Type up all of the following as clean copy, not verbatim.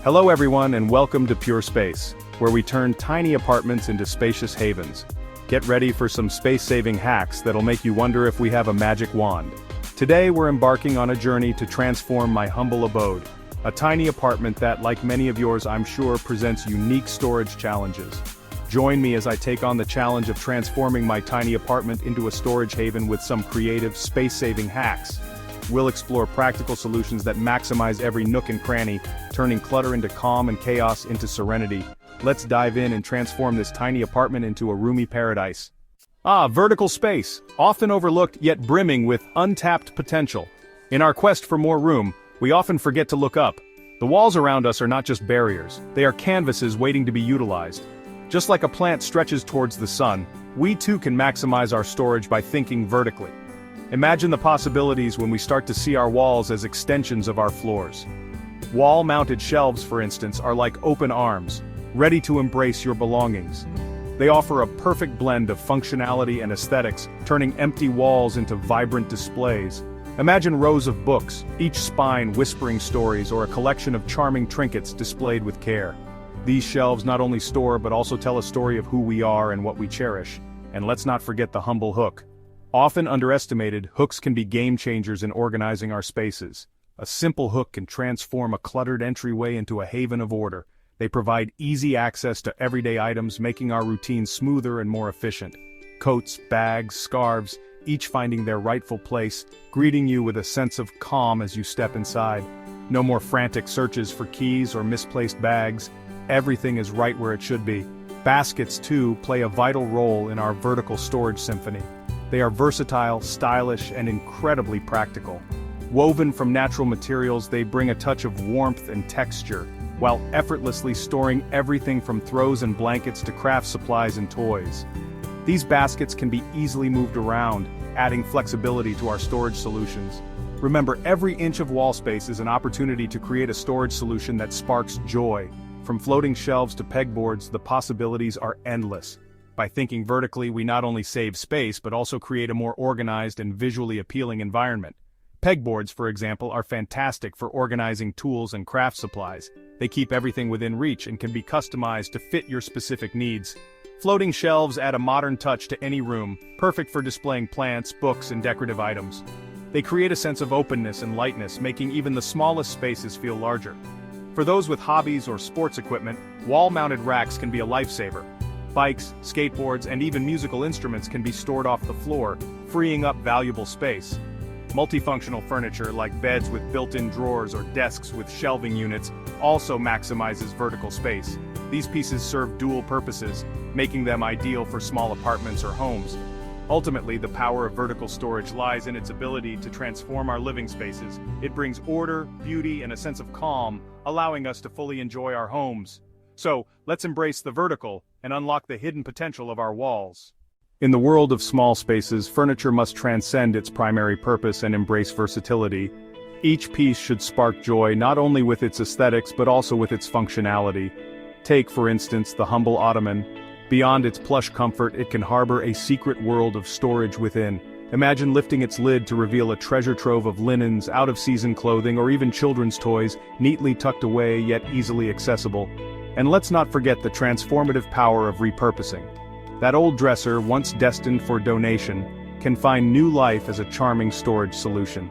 Hello everyone and welcome to Pure Space, where we turn tiny apartments into spacious havens. Get ready for some space-saving hacks that'll make you wonder if we have a magic wand. Today we're embarking on a journey to transform my humble abode, a tiny apartment that, like many of yours I'm sure, presents unique storage challenges. Join me as I take on the challenge of transforming my tiny apartment into a storage haven with some creative, space-saving hacks. We'll explore practical solutions that maximize every nook and cranny, turning clutter into calm and chaos into serenity. Let's dive in and transform this tiny apartment into a roomy paradise. Vertical space, often overlooked yet brimming with untapped potential. In our quest for more room, we often forget to look up. The walls around us are not just barriers, they are canvases waiting to be utilized. Just like a plant stretches towards the sun, we too can maximize our storage by thinking vertically. Imagine the possibilities when we start to see our walls as extensions of our floors. Wall-mounted shelves, for instance, are like open arms, ready to embrace your belongings. They offer a perfect blend of functionality and aesthetics, turning empty walls into vibrant displays. Imagine rows of books, each spine whispering stories, or a collection of charming trinkets displayed with care. These shelves not only store but also tell a story of who we are and what we cherish. And let's not forget the humble hook. Often underestimated, hooks can be game changers in organizing our spaces. A simple hook can transform a cluttered entryway into a haven of order. They provide easy access to everyday items, making our routine smoother and more efficient. Coats, bags, scarves, each finding their rightful place, greeting you with a sense of calm as you step inside. No more frantic searches for keys or misplaced bags. Everything is right where it should be. Baskets, too, play a vital role in our vertical storage symphony. They are versatile, stylish, and incredibly practical. Woven from natural materials, they bring a touch of warmth and texture, while effortlessly storing everything from throws and blankets to craft supplies and toys. These baskets can be easily moved around, adding flexibility to our storage solutions. Remember, every inch of wall space is an opportunity to create a storage solution that sparks joy. From floating shelves to pegboards, the possibilities are endless. By thinking vertically, we not only save space but also create a more organized and visually appealing environment. Pegboards, for example, are fantastic for organizing tools and craft supplies. They keep everything within reach and can be customized to fit your specific needs. Floating shelves add a modern touch to any room, perfect for displaying plants, books, and decorative items. They create a sense of openness and lightness, making even the smallest spaces feel larger. For those with hobbies or sports equipment, wall-mounted racks can be a lifesaver. Bikes, skateboards, and even musical instruments can be stored off the floor, freeing up valuable space. Multifunctional furniture like beds with built-in drawers or desks with shelving units also maximizes vertical space. These pieces serve dual purposes, making them ideal for small apartments or homes. Ultimately, the power of vertical storage lies in its ability to transform our living spaces. It brings order, beauty, and a sense of calm, allowing us to fully enjoy our homes. So, let's embrace the vertical and unlock the hidden potential of our walls. In the world of small spaces, furniture must transcend its primary purpose and embrace versatility. Each piece should spark joy not only with its aesthetics but also with its functionality. Take, for instance, the humble ottoman. Beyond its plush comfort, it can harbor a secret world of storage within. Imagine lifting its lid to reveal a treasure trove of linens, out-of-season clothing, or even children's toys, neatly tucked away yet easily accessible. And let's not forget the transformative power of repurposing. That old dresser, once destined for donation, can find new life as a charming storage solution.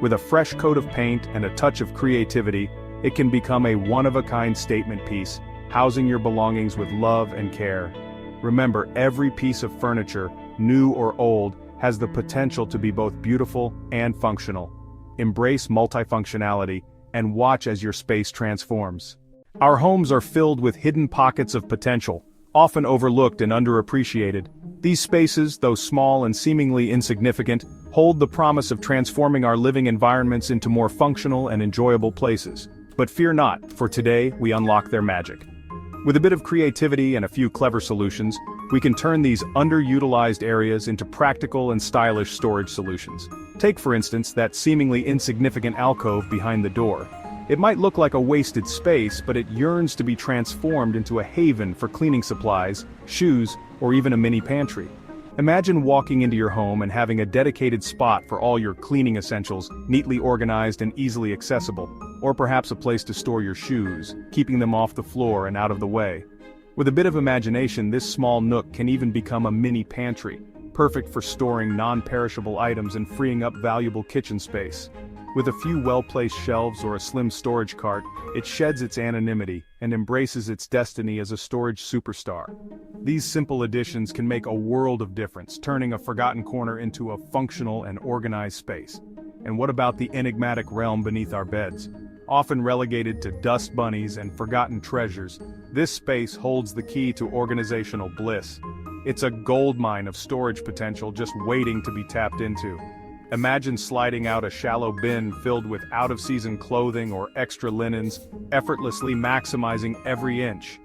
With a fresh coat of paint and a touch of creativity, it can become a one-of-a-kind statement piece, housing your belongings with love and care. Remember, every piece of furniture, new or old, has the potential to be both beautiful and functional. Embrace multifunctionality and watch as your space transforms. Our homes are filled with hidden pockets of potential, often overlooked and underappreciated. These spaces, though small and seemingly insignificant, hold the promise of transforming our living environments into more functional and enjoyable places. But fear not, for today we unlock their magic. With a bit of creativity and a few clever solutions, we can turn these underutilized areas into practical and stylish storage solutions. Take, for instance, that seemingly insignificant alcove behind the door. It might look like a wasted space, but it yearns to be transformed into a haven for cleaning supplies, shoes, or even a mini pantry. Imagine walking into your home and having a dedicated spot for all your cleaning essentials, neatly organized and easily accessible. or perhaps a place to store your shoes, keeping them off the floor and out of the way. With a bit of imagination, this small nook can even become a mini pantry, perfect for storing non-perishable items and freeing up valuable kitchen space. With a few well-placed shelves or a slim storage cart, it sheds its anonymity and embraces its destiny as a storage superstar. These simple additions can make a world of difference, turning a forgotten corner into a functional and organized space. And what about the enigmatic realm beneath our beds? Often relegated to dust bunnies and forgotten treasures, this space holds the key to organizational bliss. It's a goldmine of storage potential just waiting to be tapped into. Imagine sliding out a shallow bin filled with out-of-season clothing or extra linens, effortlessly maximizing every inch.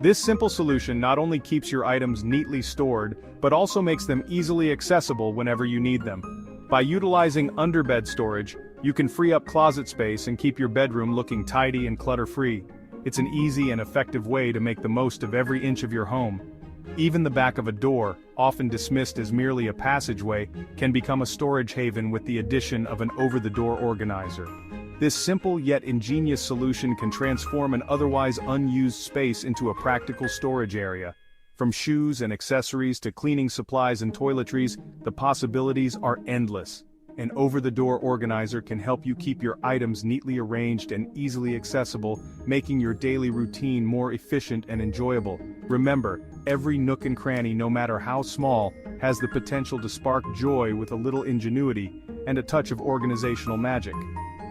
This simple solution not only keeps your items neatly stored, but also makes them easily accessible whenever you need them. By utilizing underbed storage, you can free up closet space and keep your bedroom looking tidy and clutter-free. It's an easy and effective way to make the most of every inch of your home. Even the back of a door, often dismissed as merely a passageway, can become a storage haven with the addition of an over-the-door organizer. This simple yet ingenious solution can transform an otherwise unused space into a practical storage area. From shoes and accessories to cleaning supplies and toiletries, the possibilities are endless. An over-the-door organizer can help you keep your items neatly arranged and easily accessible, making your daily routine more efficient and enjoyable. Remember, every nook and cranny, no matter how small, has the potential to spark joy with a little ingenuity and a touch of organizational magic.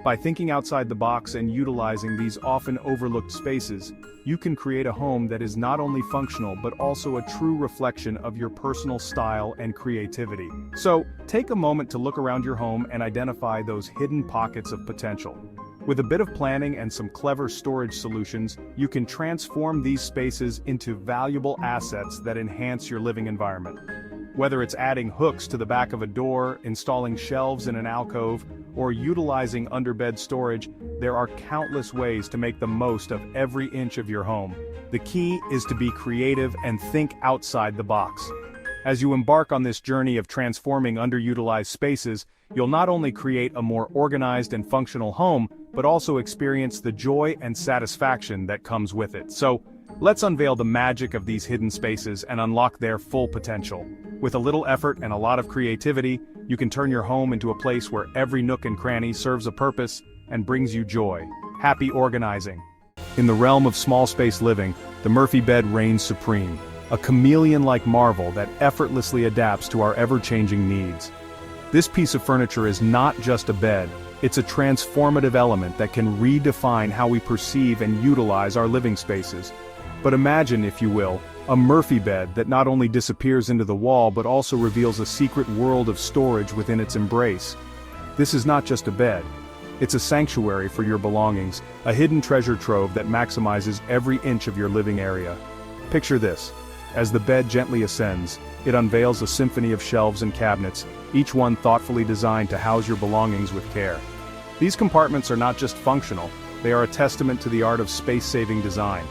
By thinking outside the box and utilizing these often overlooked spaces, you can create a home that is not only functional but also a true reflection of your personal style and creativity. So, take a moment to look around your home and identify those hidden pockets of potential. With a bit of planning and some clever storage solutions, you can transform these spaces into valuable assets that enhance your living environment. Whether it's adding hooks to the back of a door, installing shelves in an alcove, or utilizing underbed storage, there are countless ways to make the most of every inch of your home. The key is to be creative and think outside the box. As you embark on this journey of transforming underutilized spaces, you'll not only create a more organized and functional home, but also experience the joy and satisfaction that comes with it. So, let's unveil the magic of these hidden spaces and unlock their full potential. With a little effort and a lot of creativity, you can turn your home into a place where every nook and cranny serves a purpose and brings you joy. Happy organizing. In the realm of small space living, the Murphy bed reigns supreme, a chameleon-like marvel that effortlessly adapts to our ever-changing needs. This piece of furniture is not just a bed, it's a transformative element that can redefine how we perceive and utilize our living spaces. But imagine, if you will, a Murphy bed that not only disappears into the wall but also reveals a secret world of storage within its embrace. This is not just a bed. It's a sanctuary for your belongings, a hidden treasure trove that maximizes every inch of your living area. Picture this. As the bed gently ascends, it unveils a symphony of shelves and cabinets, each one thoughtfully designed to house your belongings with care. These compartments are not just functional, they are a testament to the art of space-saving design.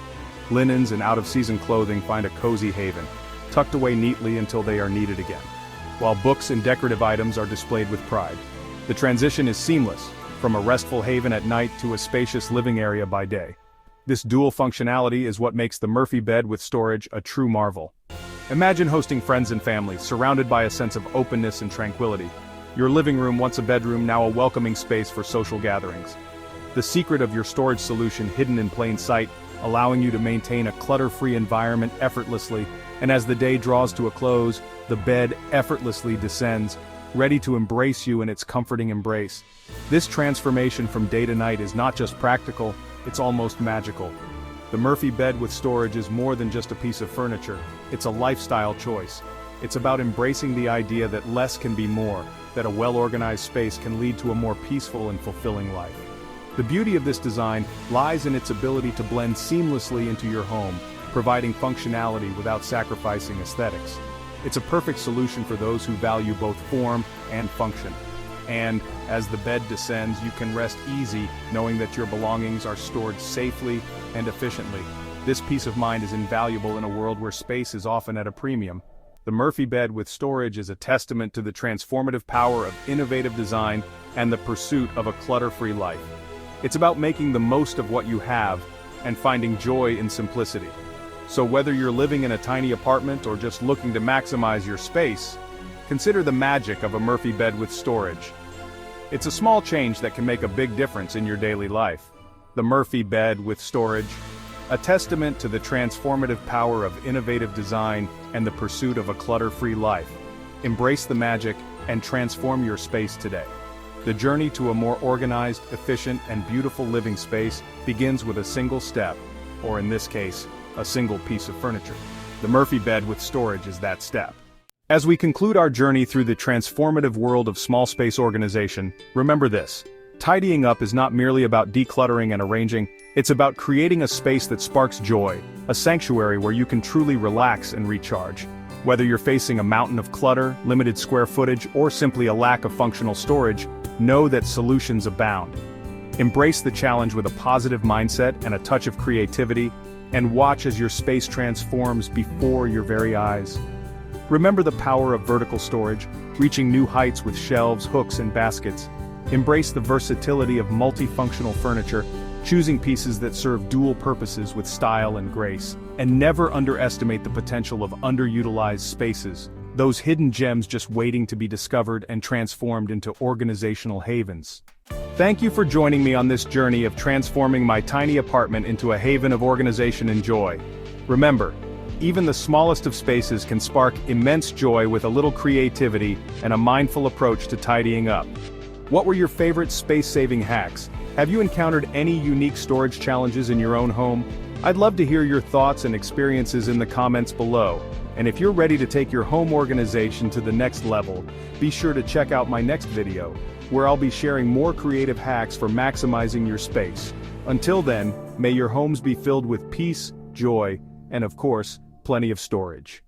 Linens and out-of-season clothing find a cozy haven, tucked away neatly until they are needed again, while books and decorative items are displayed with pride. The transition is seamless, from a restful haven at night to a spacious living area by day. This dual functionality is what makes the Murphy bed with storage a true marvel. Imagine hosting friends and family, surrounded by a sense of openness and tranquility. Your living room, once a bedroom, now a welcoming space for social gatherings. The secret of your storage solution hidden in plain sight, allowing you to maintain a clutter-free environment effortlessly, and as the day draws to a close, the bed effortlessly descends, ready to embrace you in its comforting embrace. This transformation from day to night is not just practical, it's almost magical. The Murphy bed with storage is more than just a piece of furniture, it's a lifestyle choice. It's about embracing the idea that less can be more, that a well-organized space can lead to a more peaceful and fulfilling life. The beauty of this design lies in its ability to blend seamlessly into your home, providing functionality without sacrificing aesthetics. It's a perfect solution for those who value both form and function. And, as the bed descends, you can rest easy knowing that your belongings are stored safely and efficiently. This peace of mind is invaluable in a world where space is often at a premium. The Murphy bed with storage is a testament to the transformative power of innovative design and the pursuit of a clutter-free life. It's about making the most of what you have and finding joy in simplicity. So whether you're living in a tiny apartment or just looking to maximize your space, consider the magic of a Murphy bed with storage. It's a small change that can make a big difference in your daily life. The Murphy bed with storage, a testament to the transformative power of innovative design and the pursuit of a clutter-free life. Embrace the magic and transform your space today. The journey to a more organized, efficient, and beautiful living space begins with a single step, or in this case, a single piece of furniture. The Murphy bed with storage is that step. As we conclude our journey through the transformative world of small space organization, remember this: tidying up is not merely about decluttering and arranging, it's about creating a space that sparks joy, a sanctuary where you can truly relax and recharge. Whether you're facing a mountain of clutter, limited square footage, or simply a lack of functional storage, know that solutions abound. Embrace the challenge with a positive mindset and a touch of creativity, and watch as your space transforms before your very eyes. Remember the power of vertical storage, reaching new heights with shelves, hooks, and baskets. Embrace the versatility of multifunctional furniture, choosing pieces that serve dual purposes with style and grace. And never underestimate the potential of underutilized spaces, those hidden gems just waiting to be discovered and transformed into organizational havens. Thank you for joining me on this journey of transforming my tiny apartment into a haven of organization and joy. Remember, even the smallest of spaces can spark immense joy with a little creativity and a mindful approach to tidying up. What were your favorite space-saving hacks? Have you encountered any unique storage challenges in your own home? I'd love to hear your thoughts and experiences in the comments below. And if you're ready to take your home organization to the next level, be sure to check out my next video, where I'll be sharing more creative hacks for maximizing your space. Until then, may your homes be filled with peace, joy, and of course, plenty of storage.